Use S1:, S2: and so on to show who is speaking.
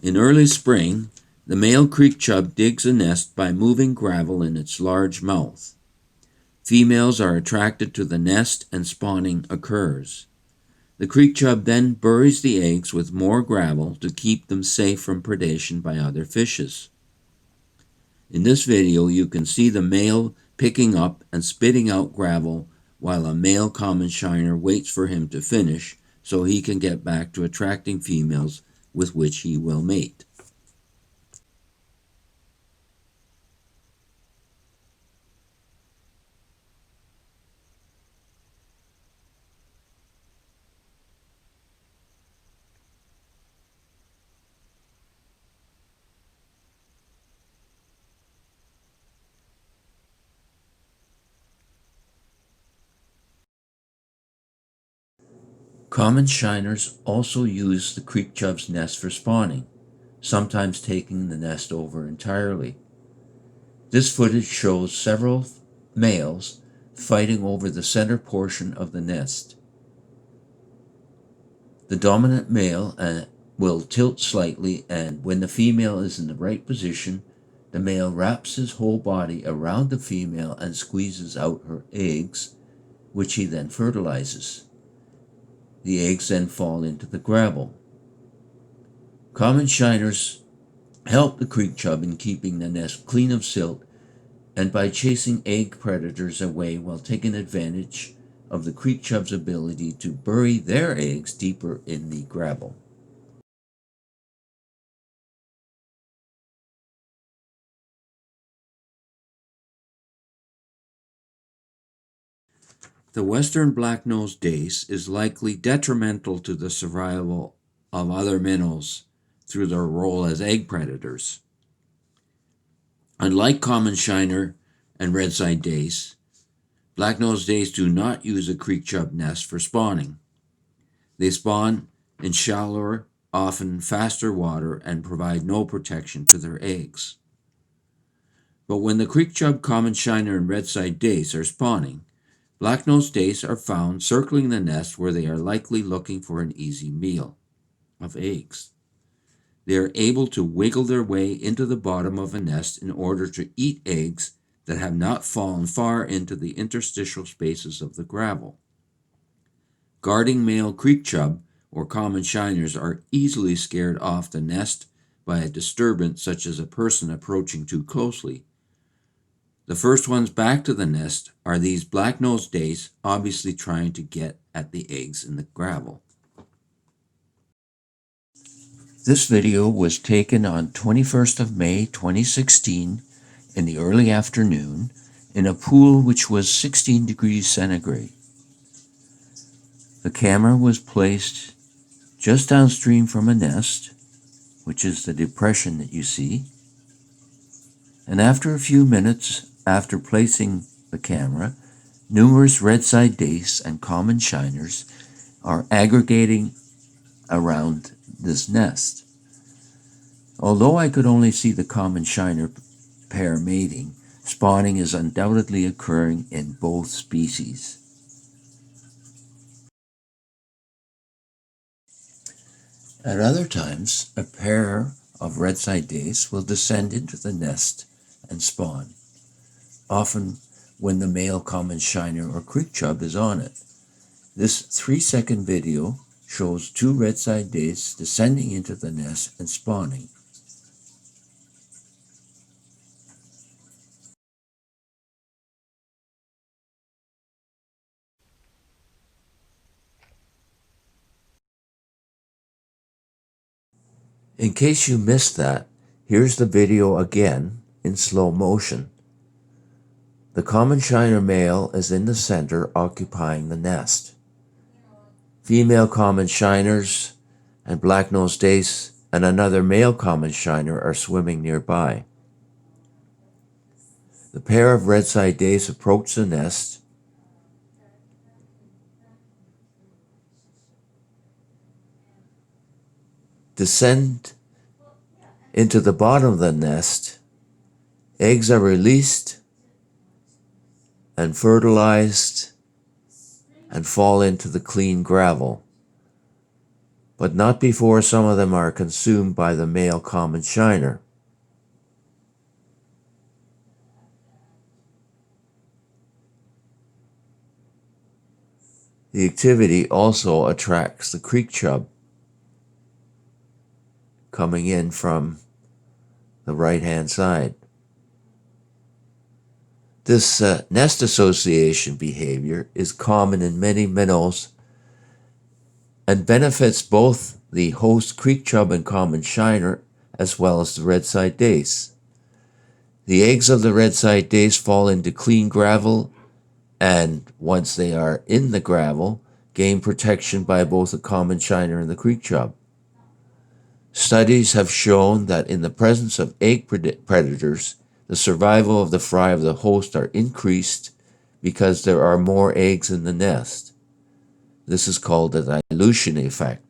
S1: In early spring, the male creek chub digs a nest by moving gravel in its large mouth. Females are attracted to the nest and spawning occurs. The creek chub then buries the eggs with more gravel to keep them safe from predation by other fishes. In this video, you can see the male picking up and spitting out gravel while a male common shiner waits for him to finish so he can get back to attracting females with which he will mate. Common shiners also use the creek chub's nest for spawning, sometimes taking the nest over entirely. This footage shows several males fighting over the center portion of the nest. The dominant male will tilt slightly, and when the female is in the right position, the male wraps his whole body around the female and squeezes out her eggs, which he then fertilizes. The eggs then fall into the gravel. Common shiners help the creek chub in keeping the nest clean of silt and by chasing egg predators away while taking advantage of the creek chub's ability to bury their eggs deeper in the gravel. The western black-nosed dace is likely detrimental to the survival of other minnows through their role as egg predators. Unlike common shiner and redside dace, black-nosed dace do not use a creek chub nest for spawning. They spawn in shallower, often faster water and provide no protection to their eggs. But when the creek chub, common shiner, and redside dace are spawning, black-nosed dace are found circling the nest where they are likely looking for an easy meal of eggs. They are able to wiggle their way into the bottom of a nest in order to eat eggs that have not fallen far into the interstitial spaces of the gravel. Guarding male creek chub or common shiners are easily scared off the nest by a disturbance such as a person approaching too closely. The first ones back to the nest are these black-nosed dace, obviously trying to get at the eggs in the gravel. This video was taken on 21st of May 2016 in the early afternoon in a pool which was 16 degrees centigrade. The camera was placed just downstream from a nest, which is the depression that you see, and after a few minutes after placing the camera, numerous redside dace and common shiners are aggregating around this nest. Although I could only see the common shiner pair mating, spawning is undoubtedly occurring in both species. At other times, a pair of redside dace will descend into the nest and spawn, often when the male common shiner or creek chub is on it. This 3-second video shows two redside dace descending into the nest and spawning. In case you missed that, here's the video again in slow motion. The common shiner male is in the center occupying the nest. Female common shiners and black-nosed dace and another male common shiner are swimming nearby. The pair of redside dace approach the nest, descend into the bottom of the nest, eggs are released and fertilized and fall into the clean gravel.
S2: but not before some of them are consumed by the male common shiner. The activity also attracts the creek chub coming in from the right-hand side. This nest association behavior is common in many minnows and benefits both the host creek chub and common shiner as well as the redside dace. The eggs of the redside dace fall into clean gravel, and once they are in the gravel, gain protection by both the common shiner and the creek chub. Studies have shown that in the presence of egg predators, the survival of the fry of the host are increased because there are more eggs in the nest. This is called the dilution effect.